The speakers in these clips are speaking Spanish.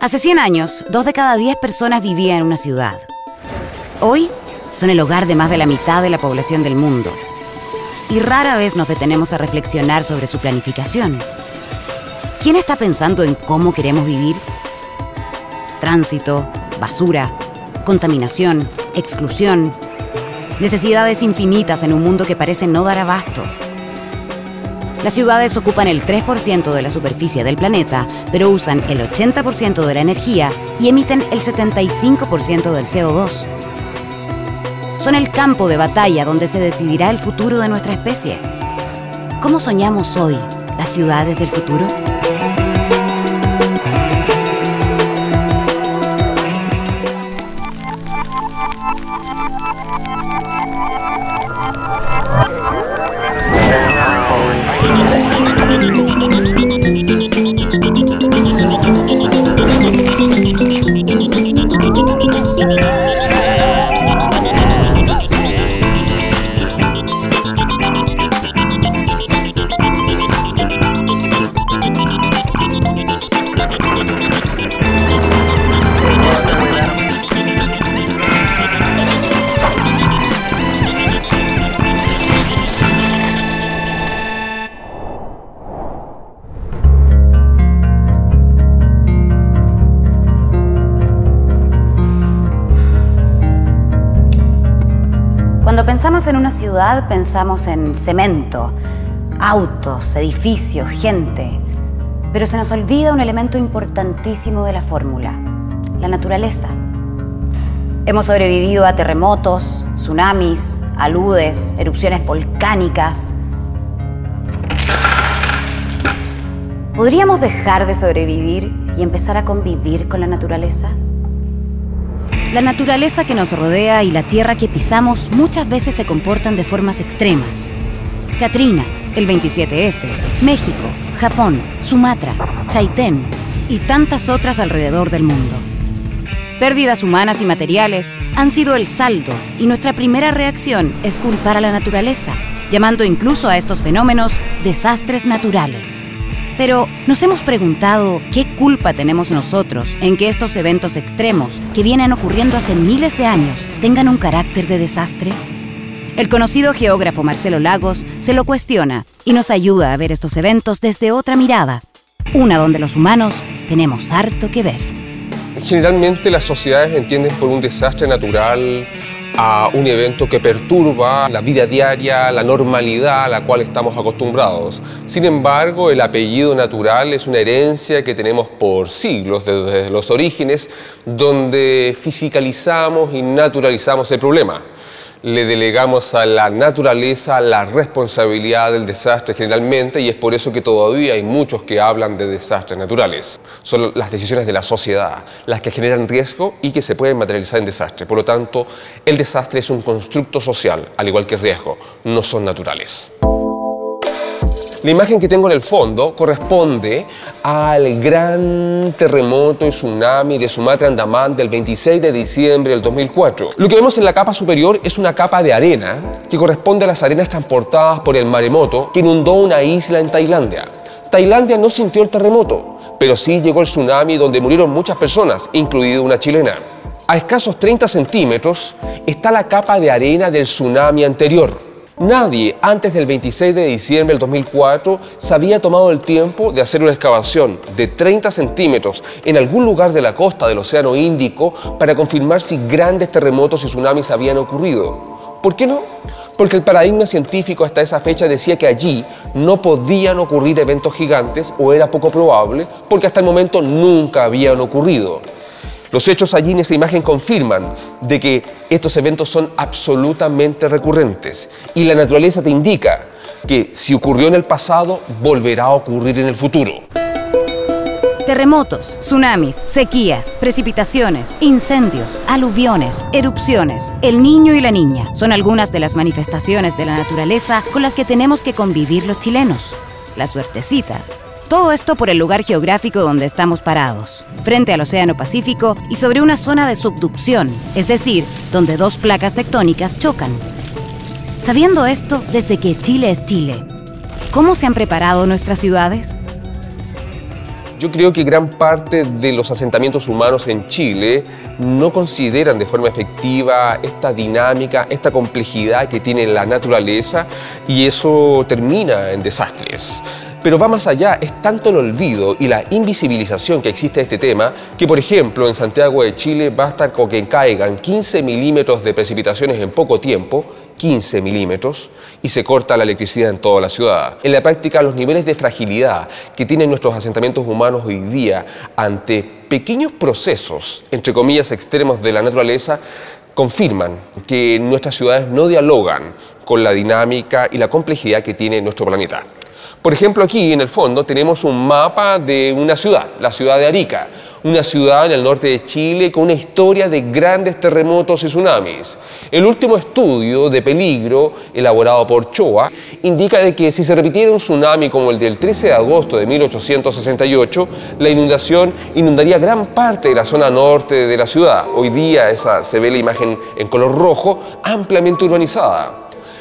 Hace 100 años, 2 de cada 10 personas vivían en una ciudad. Hoy, son el hogar de más de la mitad de la población del mundo. Y rara vez nos detenemos a reflexionar sobre su planificación. ¿Quién está pensando en cómo queremos vivir? Tránsito, basura, contaminación, exclusión, necesidades infinitas en un mundo que parece no dar abasto. Las ciudades ocupan el 3% de la superficie del planeta, pero usan el 80% de la energía y emiten el 75% del CO2. Son el campo de batalla donde se decidirá el futuro de nuestra especie. ¿Cómo soñamos hoy las ciudades del futuro? Cuando pensamos en una ciudad, pensamos en cemento, autos, edificios, gente. Pero se nos olvida un elemento importantísimo de la fórmula: la naturaleza. Hemos sobrevivido a terremotos, tsunamis, aludes, erupciones volcánicas. ¿Podríamos dejar de sobrevivir y empezar a convivir con la naturaleza? La naturaleza que nos rodea y la tierra que pisamos muchas veces se comportan de formas extremas. Katrina, el 27F, México, Japón, Sumatra, Chaitén y tantas otras alrededor del mundo. Pérdidas humanas y materiales han sido el saldo y nuestra primera reacción es culpar a la naturaleza, llamando incluso a estos fenómenos desastres naturales. Pero, ¿nos hemos preguntado qué culpa tenemos nosotros en que estos eventos extremos, que vienen ocurriendo hace miles de años, tengan un carácter de desastre? El conocido geógrafo Marcelo Lagos se lo cuestiona y nos ayuda a ver estos eventos desde otra mirada, una donde los humanos tenemos harto que ver. Generalmente las sociedades entienden por un desastre natural a un evento que perturba la vida diaria, la normalidad a la cual estamos acostumbrados. Sin embargo, el apellido natural es una herencia que tenemos por siglos, desde los orígenes, donde fisicalizamos y naturalizamos el problema. Le delegamos a la naturaleza la responsabilidad del desastre generalmente, y es por eso que todavía hay muchos que hablan de desastres naturales. Son las decisiones de la sociedad las que generan riesgo y que se pueden materializar en desastre. Por lo tanto, el desastre es un constructo social, al igual que el riesgo, no son naturales. La imagen que tengo en el fondo corresponde al gran terremoto y tsunami de Sumatra, Andamán, del 26 de diciembre del 2004. Lo que vemos en la capa superior es una capa de arena que corresponde a las arenas transportadas por el maremoto que inundó una isla en Tailandia. Tailandia no sintió el terremoto, pero sí llegó el tsunami donde murieron muchas personas, incluida una chilena. A escasos 30 centímetros está la capa de arena del tsunami anterior. Nadie antes del 26 de diciembre del 2004 se había tomado el tiempo de hacer una excavación de 30 centímetros en algún lugar de la costa del Océano Índico para confirmar si grandes terremotos y tsunamis habían ocurrido. ¿Por qué no? Porque el paradigma científico hasta esa fecha decía que allí no podían ocurrir eventos gigantes, o era poco probable, porque hasta el momento nunca habían ocurrido. Los hechos allí en esa imagen confirman de que estos eventos son absolutamente recurrentes, y la naturaleza te indica que si ocurrió en el pasado, volverá a ocurrir en el futuro. Terremotos, tsunamis, sequías, precipitaciones, incendios, aluviones, erupciones, el niño y la niña son algunas de las manifestaciones de la naturaleza con las que tenemos que convivir los chilenos. La suertecita. Todo esto por el lugar geográfico donde estamos parados, frente al Océano Pacífico y sobre una zona de subducción, es decir, donde 2 placas tectónicas chocan. Sabiendo esto, desde que Chile es Chile, ¿cómo se han preparado nuestras ciudades? Yo creo que gran parte de los asentamientos humanos en Chile no consideran de forma efectiva esta dinámica, esta complejidad que tiene la naturaleza, y eso termina en desastres. Pero va más allá, es tanto el olvido y la invisibilización que existe de este tema que, por ejemplo, en Santiago de Chile basta con que caigan 15 milímetros de precipitaciones en poco tiempo, 15 milímetros, y se corta la electricidad en toda la ciudad. En la práctica, los niveles de fragilidad que tienen nuestros asentamientos humanos hoy día ante pequeños procesos, entre comillas, extremos de la naturaleza, confirman que nuestras ciudades no dialogan con la dinámica y la complejidad que tiene nuestro planeta. Por ejemplo, aquí en el fondo tenemos un mapa de una ciudad, la ciudad de Arica, una ciudad en el norte de Chile con una historia de grandes terremotos y tsunamis. El último estudio de peligro elaborado por CHOA indica de que si se repitiera un tsunami como el del 13 de agosto de 1868, la inundación inundaría gran parte de la zona norte de la ciudad. Hoy día se ve la imagen en color rojo, ampliamente urbanizada.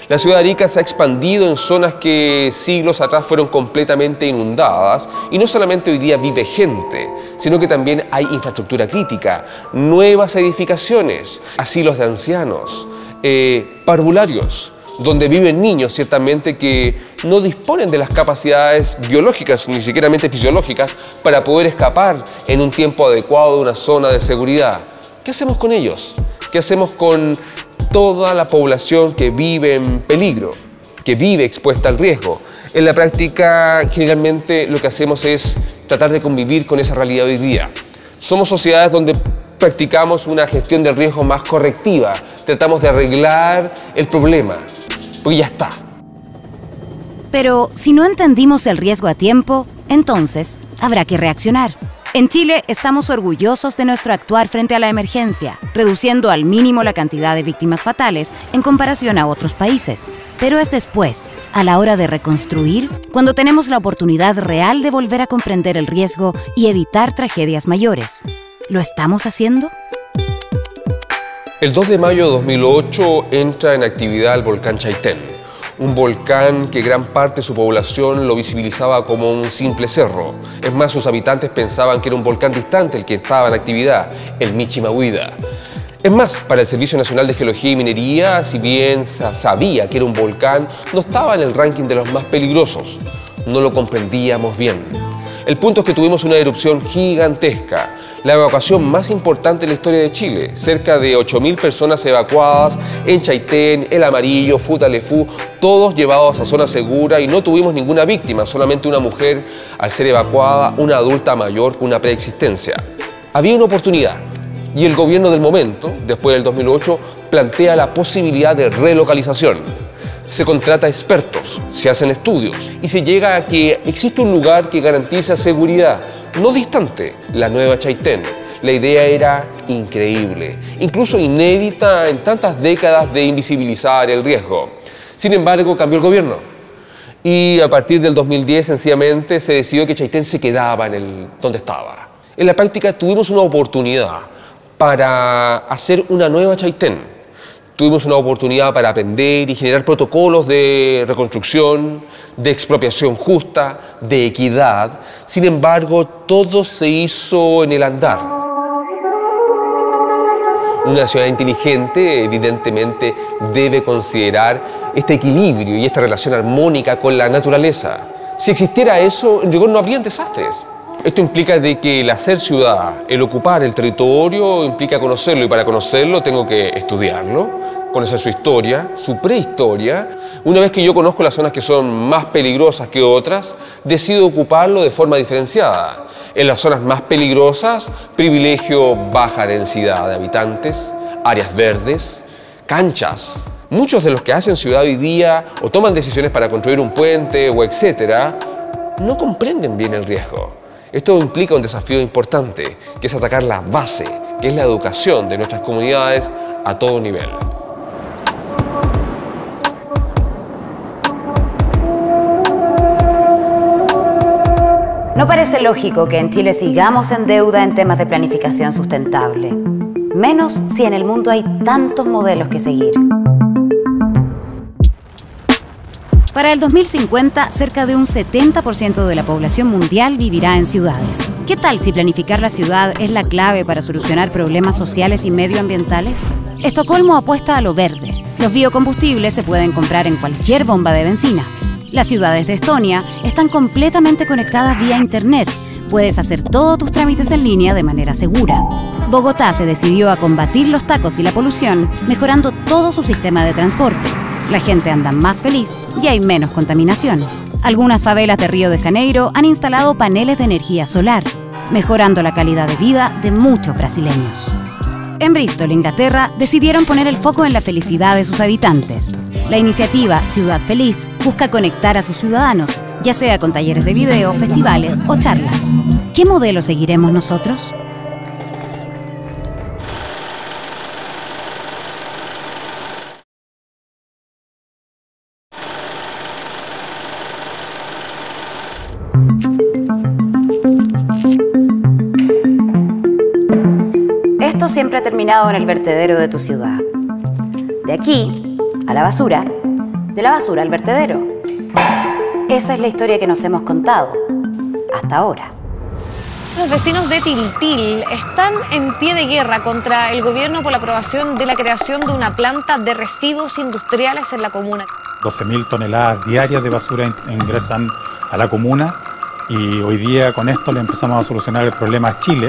La ciudad de Arica se ha expandido en zonas que siglos atrás fueron completamente inundadas, y no solamente hoy día vive gente, sino que también hay infraestructura crítica, nuevas edificaciones, asilos de ancianos, parvularios, donde viven niños ciertamente que no disponen de las capacidades biológicas, ni siquiera fisiológicas, para poder escapar en un tiempo adecuado de una zona de seguridad. ¿Qué hacemos con ellos? ¿Qué hacemos con toda la población que vive en peligro, que vive expuesta al riesgo? En la práctica, generalmente lo que hacemos es tratar de convivir con esa realidad hoy día. Somos sociedades donde practicamos una gestión del riesgo más correctiva, tratamos de arreglar el problema, porque ya está. Pero si no entendimos el riesgo a tiempo, entonces habrá que reaccionar. En Chile estamos orgullosos de nuestro actuar frente a la emergencia, reduciendo al mínimo la cantidad de víctimas fatales en comparación a otros países. Pero es después, a la hora de reconstruir, cuando tenemos la oportunidad real de volver a comprender el riesgo y evitar tragedias mayores. ¿Lo estamos haciendo? El 2 de mayo de 2008 entra en actividad el volcán Chaitén, un volcán que gran parte de su población lo visibilizaba como un simple cerro. Es más, sus habitantes pensaban que era un volcán distante el que estaba en actividad, el Michimahuida. Es más, para el Servicio Nacional de Geología y Minería, si bien sabía que era un volcán, no estaba en el ranking de los más peligrosos. No lo comprendíamos bien. El punto es que tuvimos una erupción gigantesca, la evacuación más importante en la historia de Chile. Cerca de 8.000 personas evacuadas en Chaitén, El Amarillo, Futalefú, todos llevados a zona segura, y no tuvimos ninguna víctima, solamente una mujer al ser evacuada, una adulta mayor con una preexistencia. Había una oportunidad, y el gobierno del momento, después del 2008, plantea la posibilidad de relocalización. Se contrata expertos, se hacen estudios y se llega a que existe un lugar que garantiza seguridad, no distante, la Nueva Chaitén. La idea era increíble, incluso inédita en tantas décadas de invisibilizar el riesgo. Sin embargo, cambió el gobierno y a partir del 2010 sencillamente se decidió que Chaitén se quedaba donde estaba. En la práctica tuvimos una oportunidad para hacer una nueva Chaitén. Tuvimos una oportunidad para aprender y generar protocolos de reconstrucción, de expropiación justa, de equidad. Sin embargo, todo se hizo en el andar. Una ciudad inteligente, evidentemente, debe considerar este equilibrio y esta relación armónica con la naturaleza. Si existiera eso, en rigor no habrían desastres. Esto implica de que el hacer ciudad, el ocupar el territorio, implica conocerlo, y para conocerlo tengo que estudiarlo, conocer su historia, su prehistoria. Una vez que yo conozco las zonas que son más peligrosas que otras, decido ocuparlo de forma diferenciada. En las zonas más peligrosas, privilegio baja densidad de habitantes, áreas verdes, canchas. Muchos de los que hacen ciudad hoy día o toman decisiones para construir un puente o etcétera, no comprenden bien el riesgo. Esto implica un desafío importante, que es atacar la base, que es la educación de nuestras comunidades a todo nivel. No parece lógico que en Chile sigamos en deuda en temas de planificación sustentable, menos si en el mundo hay tantos modelos que seguir. Para el 2050, cerca de un 70% de la población mundial vivirá en ciudades. ¿Qué tal si planificar la ciudad es la clave para solucionar problemas sociales y medioambientales? Estocolmo apuesta a lo verde. Los biocombustibles se pueden comprar en cualquier bomba de benzina. Las ciudades de Estonia están completamente conectadas vía Internet. Puedes hacer todos tus trámites en línea de manera segura. Bogotá se decidió a combatir los tacos y la polución, mejorando todo su sistema de transporte. La gente anda más feliz y hay menos contaminación. Algunas favelas de Río de Janeiro han instalado paneles de energía solar, mejorando la calidad de vida de muchos brasileños. En Bristol, Inglaterra, decidieron poner el foco en la felicidad de sus habitantes. La iniciativa Ciudad Feliz busca conectar a sus ciudadanos, ya sea con talleres de video, festivales o charlas. ¿Qué modelo seguiremos nosotros? Esto siempre ha terminado en el vertedero de tu ciudad. De aquí a la basura, de la basura al vertedero. Esa es la historia que nos hemos contado hasta ahora. Los vecinos de Tiltil están en pie de guerra contra el gobierno por la aprobación de la creación de una planta de residuos industriales en la comuna. 12.000 toneladas diarias de basura ingresan a la comuna y hoy día con esto le empezamos a solucionar el problema a Chile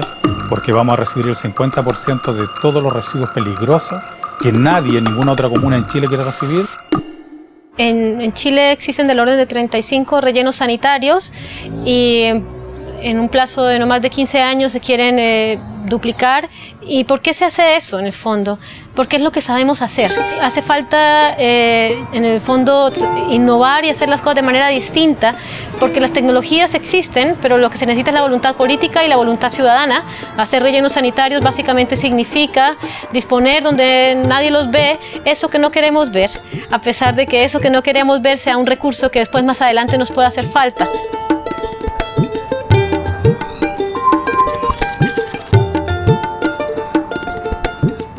porque vamos a recibir el 50% de todos los residuos peligrosos que nadie, ninguna otra comuna en Chile quiere recibir. En Chile existen del orden de 35 rellenos sanitarios y en un plazo de no más de 15 años se quieren duplicar. ¿Y por qué se hace eso en el fondo? Porque es lo que sabemos hacer. Hace falta en el fondo innovar y hacer las cosas de manera distinta, porque las tecnologías existen, pero lo que se necesita es la voluntad política y la voluntad ciudadana. Hacer rellenos sanitarios básicamente significa disponer donde nadie los ve, eso que no queremos ver, a pesar de que eso que no queremos ver sea un recurso que después más adelante nos pueda hacer falta.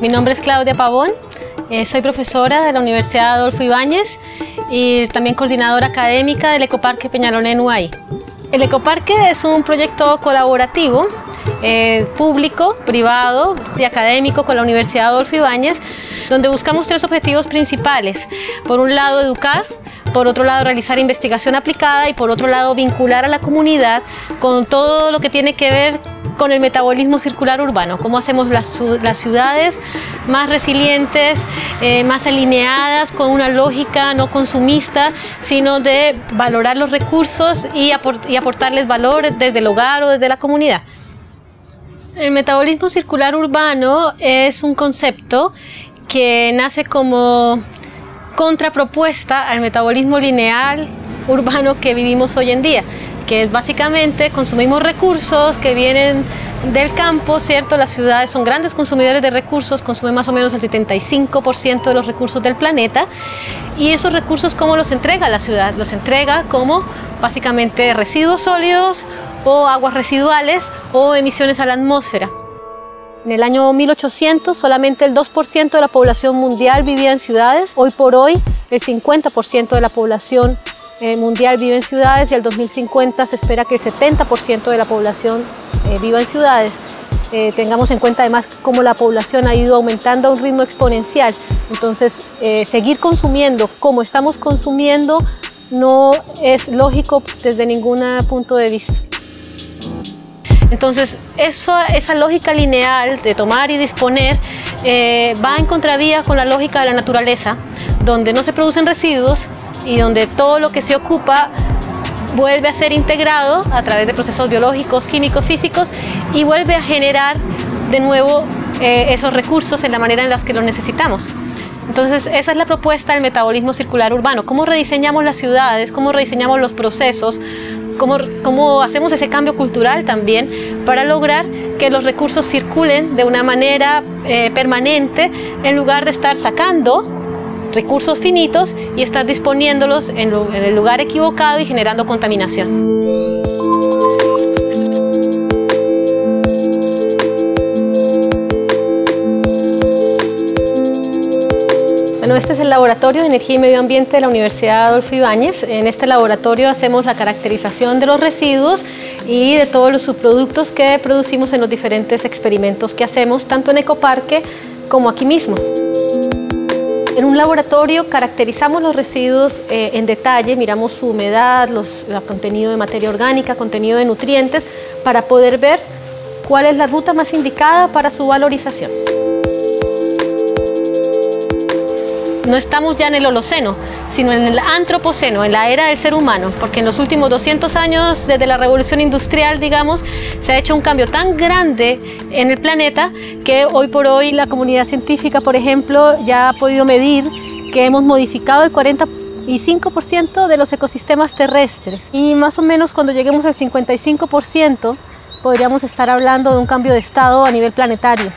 Mi nombre es Claudia Pavón, soy profesora de la Universidad Adolfo Ibáñez y también coordinadora académica del Ecoparque Peñalolén UAI. El Ecoparque es un proyecto colaborativo, público, privado y académico con la Universidad Adolfo Ibáñez, donde buscamos tres objetivos principales. Por un lado, educar. Por otro lado, realizar investigación aplicada y por otro lado, vincular a la comunidad con todo lo que tiene que ver con el metabolismo circular urbano. Cómo hacemos las ciudades más resilientes, más alineadas con una lógica no consumista, sino de valorar los recursos y aportarles valor desde el hogar o desde la comunidad. El metabolismo circular urbano es un concepto que nace como contrapropuesta al metabolismo lineal urbano que vivimos hoy en día, que es básicamente consumimos recursos que vienen del campo, ¿cierto? Las ciudades son grandes consumidores de recursos, consumen más o menos el 75% de los recursos del planeta, y esos recursos, ¿cómo los entrega la ciudad? Los entrega como básicamente residuos sólidos o aguas residuales o emisiones a la atmósfera. En el año 1800 solamente el 2% de la población mundial vivía en ciudades. Hoy por hoy el 50% de la población mundial vive en ciudades y al 2050 se espera que el 70% de la población viva en ciudades. Tengamos en cuenta además cómo la población ha ido aumentando a un ritmo exponencial. Entonces seguir consumiendo como estamos consumiendo no es lógico desde ningún punto de vista. Entonces, esa lógica lineal de tomar y disponer va en contravía con la lógica de la naturaleza, donde no se producen residuos y donde todo lo que se ocupa vuelve a ser integrado a través de procesos biológicos, químicos, físicos y vuelve a generar de nuevo esos recursos en la manera en la que los necesitamos. Entonces, esa es la propuesta del metabolismo circular urbano. ¿Cómo rediseñamos las ciudades? ¿Cómo rediseñamos los procesos? ¿Cómo hacemos ese cambio cultural también para lograr que los recursos circulen de una manera permanente en lugar de estar sacando recursos finitos y estar disponiéndolos en el lugar equivocado y generando contaminación? Bueno, este es el Laboratorio de Energía y Medio Ambiente de la Universidad Adolfo Ibáñez. En este laboratorio hacemos la caracterización de los residuos y de todos los subproductos que producimos en los diferentes experimentos que hacemos, tanto en Ecoparque como aquí mismo. En un laboratorio caracterizamos los residuos en detalle, miramos su humedad, el contenido de materia orgánica, contenido de nutrientes, para poder ver cuál es la ruta más indicada para su valorización. No estamos ya en el Holoceno, sino en el Antropoceno, en la era del ser humano, porque en los últimos 200 años, desde la revolución industrial, digamos, se ha hecho un cambio tan grande en el planeta que hoy por hoy la comunidad científica, por ejemplo, ya ha podido medir que hemos modificado el 45% de los ecosistemas terrestres. Y más o menos cuando lleguemos al 55%, podríamos estar hablando de un cambio de estado a nivel planetario.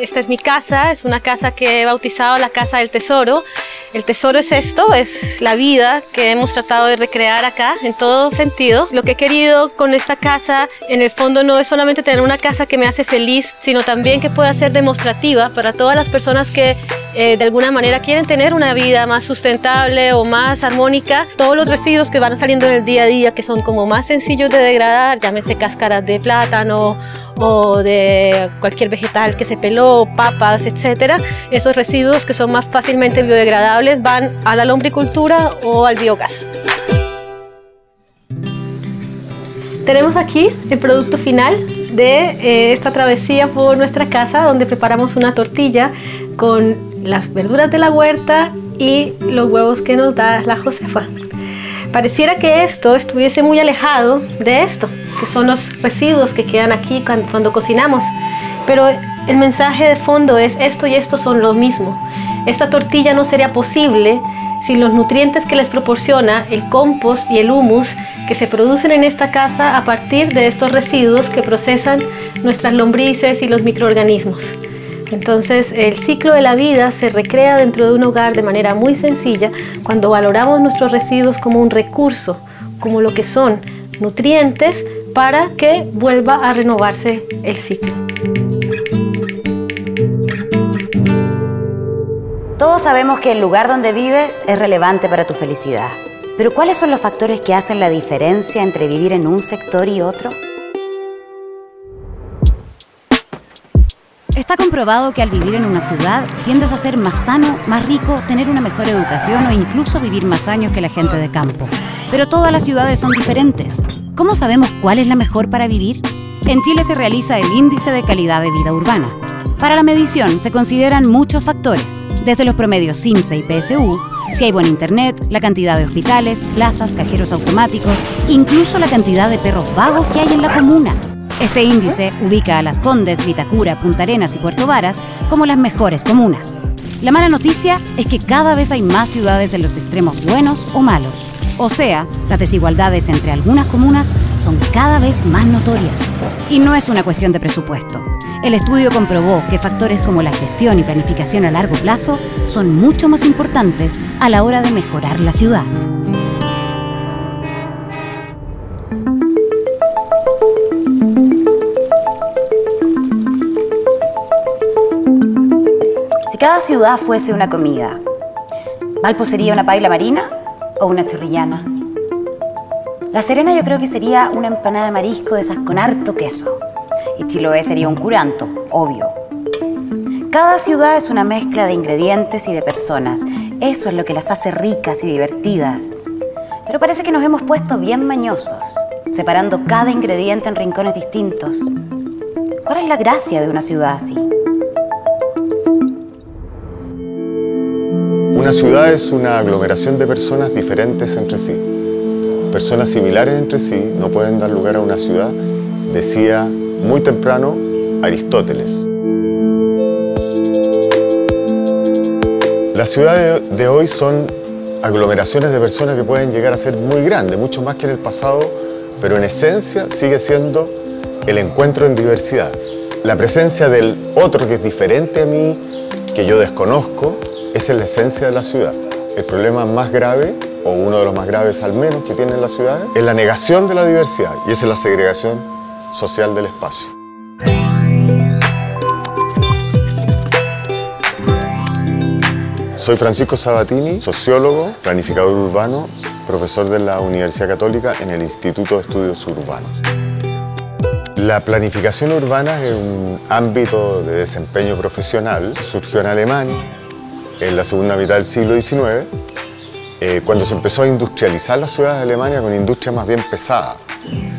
Esta es mi casa, es una casa que he bautizado la Casa del Tesoro. El tesoro es esto, es la vida que hemos tratado de recrear acá en todo sentido. Lo que he querido con esta casa, en el fondo, no es solamente tener una casa que me hace feliz, sino también que pueda ser demostrativa para todas las personas que de alguna manera quieren tener una vida más sustentable o más armónica. Todos los residuos que van saliendo en el día a día, que son como más sencillos de degradar, llámese cáscaras de plátano o de cualquier vegetal que se peló, papas, etcétera. Esos residuos que son más fácilmente biodegradables van a la lombricultura o al biogás. Tenemos aquí el producto final de esta travesía por nuestra casa, donde preparamos una tortilla con las verduras de la huerta y los huevos que nos da la Josefa. Pareciera que esto estuviese muy alejado de esto, que son los residuos que quedan aquí cuando cocinamos, pero el mensaje de fondo es esto y esto son lo mismo. Esta tortilla no sería posible sin los nutrientes que les proporciona el compost y el humus que se producen en esta casa a partir de estos residuos que procesan nuestras lombrices y los microorganismos. Entonces, el ciclo de la vida se recrea dentro de un hogar de manera muy sencilla cuando valoramos nuestros residuos como un recurso, como lo que son nutrientes para que vuelva a renovarse el ciclo. Todos sabemos que el lugar donde vives es relevante para tu felicidad. Pero ¿cuáles son los factores que hacen la diferencia entre vivir en un sector y otro? Está comprobado que al vivir en una ciudad tiendes a ser más sano, más rico, tener una mejor educación o incluso vivir más años que la gente de campo. Pero todas las ciudades son diferentes. ¿Cómo sabemos cuál es la mejor para vivir? En Chile se realiza el Índice de Calidad de Vida Urbana. Para la medición se consideran muchos factores, desde los promedios CIMSE y PSU, si hay buen internet, la cantidad de hospitales, plazas, cajeros automáticos, incluso la cantidad de perros vagos que hay en la comuna. Este índice ubica a Las Condes, Vitacura, Punta Arenas y Puerto Varas como las mejores comunas. La mala noticia es que cada vez hay más ciudades en los extremos buenos o malos. O sea, las desigualdades entre algunas comunas son cada vez más notorias. Y no es una cuestión de presupuesto. El estudio comprobó que factores como la gestión y planificación a largo plazo son mucho más importantes a la hora de mejorar la ciudad. Si cada ciudad fuese una comida, ¿Valpo sería una paella marina o una chorrillana? La Serena yo creo que sería una empanada de marisco de esas con harto queso. Y Chiloé sería un curanto, obvio. Cada ciudad es una mezcla de ingredientes y de personas. Eso es lo que las hace ricas y divertidas. Pero parece que nos hemos puesto bien mañosos, separando cada ingrediente en rincones distintos. ¿Cuál es la gracia de una ciudad así? Una ciudad es una aglomeración de personas diferentes entre sí. Personas similares entre sí no pueden dar lugar a una ciudad, decía muy temprano Aristóteles. Las ciudades de hoy son aglomeraciones de personas que pueden llegar a ser muy grandes, mucho más que en el pasado, pero en esencia sigue siendo el encuentro en diversidad. La presencia del otro que es diferente a mí, que yo desconozco, esa es la esencia de la ciudad. El problema más grave, o uno de los más graves al menos que tienen las ciudades, es la negación de la diversidad, y esa es la segregación social del espacio. Soy Francisco Sabatini, sociólogo, planificador urbano, profesor de la Universidad Católica en el Instituto de Estudios Urbanos. La planificación urbana es un ámbito de desempeño profesional. Surgió en Alemania en la segunda mitad del siglo XIX, cuando se empezó a industrializar las ciudades de Alemania con industria más bien pesada.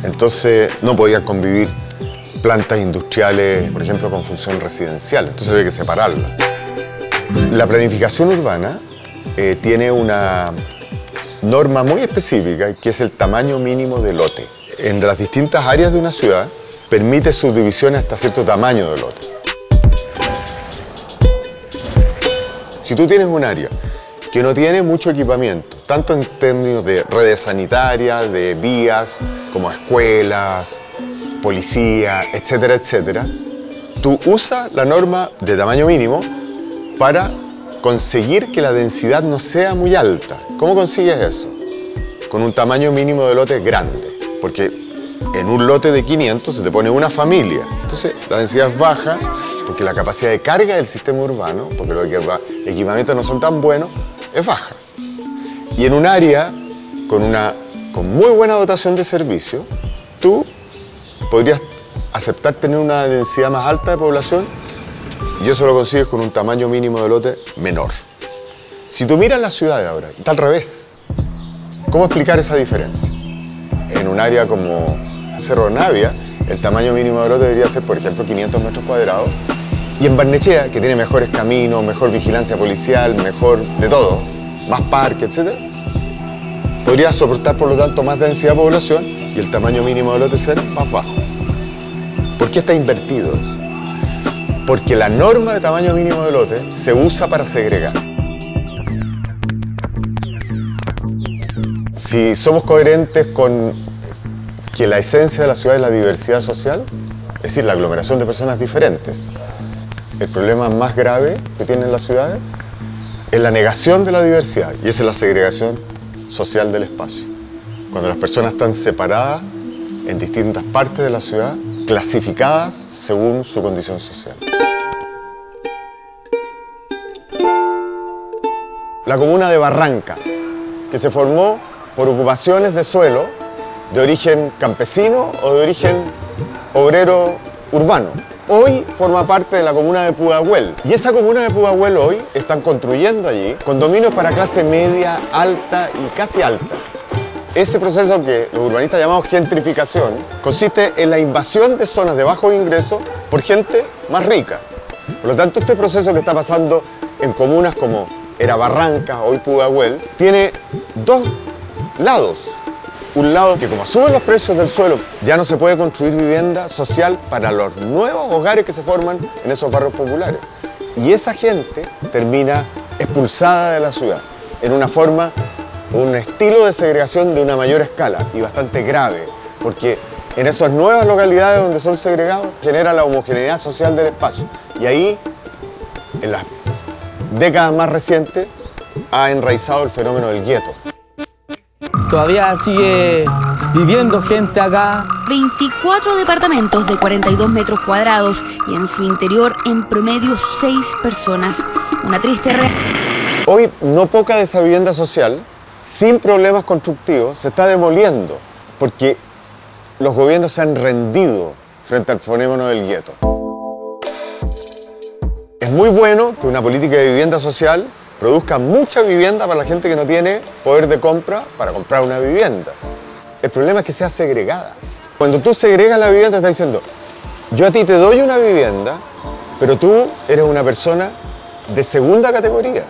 Entonces no podían convivir plantas industriales, por ejemplo, con función residencial, entonces había que separarlas. La planificación urbana tiene una norma muy específica, que es el tamaño mínimo de lote. En las distintas áreas de una ciudad permite subdivisiones hasta cierto tamaño de lote. Si tú tienes un área que no tiene mucho equipamiento, tanto en términos de redes sanitarias, de vías, como escuelas, policía, etcétera, etcétera, tú usas la norma de tamaño mínimo para conseguir que la densidad no sea muy alta. ¿Cómo consigues eso? Con un tamaño mínimo de lote grande, porque en un lote de 500 se te pone una familia. Entonces la densidad es baja porque la capacidad de carga del sistema urbano, porque los equipamientos no son tan buenos, es baja. Y en un área con muy buena dotación de servicio, tú podrías aceptar tener una densidad más alta de población y eso lo consigues con un tamaño mínimo de lote menor. Si tú miras las ciudades ahora, está al revés. ¿Cómo explicar esa diferencia? En un área como Cerro Navia, el tamaño mínimo de lote debería ser, por ejemplo, 500 metros cuadrados. Y en Barnechea, que tiene mejores caminos, mejor vigilancia policial, mejor de todo, más parques, etc., podría soportar, por lo tanto, más densidad de población y el tamaño mínimo de lote ser más bajo. ¿Por qué está invertido eso? Porque la norma de tamaño mínimo de lote se usa para segregar. Si somos coherentes con que la esencia de la ciudad es la diversidad social, es decir, la aglomeración de personas diferentes, el problema más grave que tienen las ciudades es la negación de la diversidad, y esa es la segregación social del espacio. Cuando las personas están separadas en distintas partes de la ciudad, clasificadas según su condición social. La comuna de Barrancas, que se formó por ocupaciones de suelo de origen campesino o de origen obrero urbano. Hoy forma parte de la comuna de Pudahuel. Y esa comuna de Pudahuel hoy están construyendo allí condominios para clase media, alta y casi alta. Ese proceso que los urbanistas llamamos gentrificación consiste en la invasión de zonas de bajo ingreso por gente más rica. Por lo tanto, este proceso que está pasando en comunas como era Barrancas, hoy Pudahuel, tiene dos lados. Un lado que como suben los precios del suelo, ya no se puede construir vivienda social para los nuevos hogares que se forman en esos barrios populares. Y esa gente termina expulsada de la ciudad en una forma, un estilo de segregación de una mayor escala y bastante grave, porque en esas nuevas localidades donde son segregados genera la homogeneidad social del espacio. Y ahí, en las décadas más recientes, ha enraizado el fenómeno del gueto. Todavía sigue viviendo gente acá. 24 departamentos de 42 metros cuadrados y en su interior en promedio 6 personas. Una triste realidad. Hoy no poca de esa vivienda social, sin problemas constructivos, se está demoliendo porque los gobiernos se han rendido frente al fenómeno del gueto. Es muy bueno que una política de vivienda social produzca mucha vivienda para la gente que no tiene poder de compra para comprar una vivienda. El problema es que sea segregada. Cuando tú segregas la vivienda, estás diciendo, yo a ti te doy una vivienda, pero tú eres una persona de segunda categoría,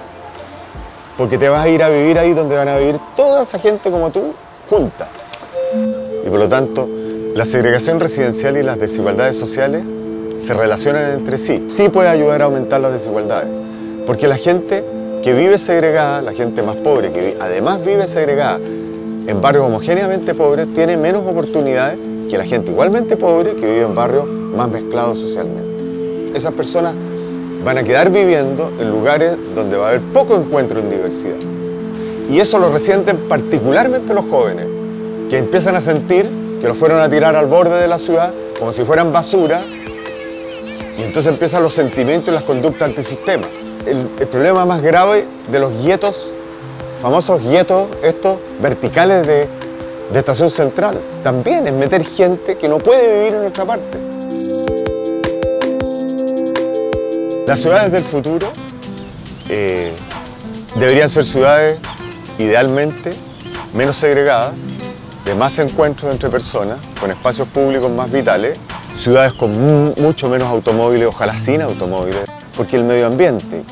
porque te vas a ir a vivir ahí donde van a vivir toda esa gente como tú, junta. Y por lo tanto, la segregación residencial y las desigualdades sociales se relacionan entre sí. Sí puede ayudar a aumentar las desigualdades, porque la gente que vive segregada, la gente más pobre, que además vive segregada en barrios homogéneamente pobres, tiene menos oportunidades que la gente igualmente pobre que vive en barrios más mezclados socialmente. Esas personas van a quedar viviendo en lugares donde va a haber poco encuentro en diversidad. Y eso lo resienten particularmente los jóvenes, que empiezan a sentir que los fueron a tirar al borde de la ciudad como si fueran basura, y entonces empiezan los sentimientos y las conductas antisistema. el problema más grave de los guetos, famosos guetos estos verticales de Estación Central. También es meter gente que no puede vivir en otra parte. Las ciudades del futuro deberían ser ciudades idealmente menos segregadas, de más encuentros entre personas, con espacios públicos más vitales, ciudades con mucho menos automóviles, ojalá sin automóviles, porque el medio ambiente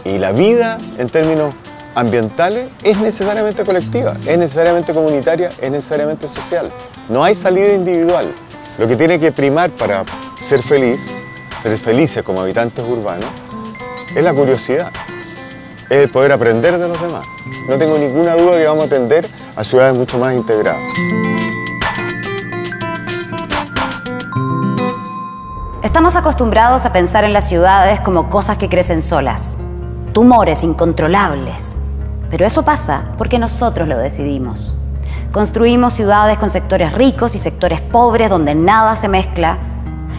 y la vida en términos ambientales es necesariamente colectiva, es necesariamente comunitaria, es necesariamente social. No hay salida individual. Lo que tiene que primar para ser felices como habitantes urbanos, es la curiosidad, es el poder aprender de los demás. No tengo ninguna duda que vamos a tender a ciudades mucho más integradas. Estamos acostumbrados a pensar en las ciudades como cosas que crecen solas, tumores incontrolables. Pero eso pasa porque nosotros lo decidimos. Construimos ciudades con sectores ricos y sectores pobres donde nada se mezcla.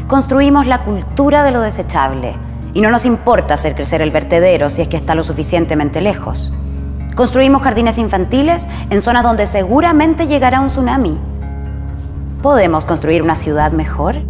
Construimos la cultura de lo desechable y no nos importa hacer crecer el vertedero si es que está lo suficientemente lejos. Construimos jardines infantiles en zonas donde seguramente llegará un tsunami. ¿Podemos construir una ciudad mejor?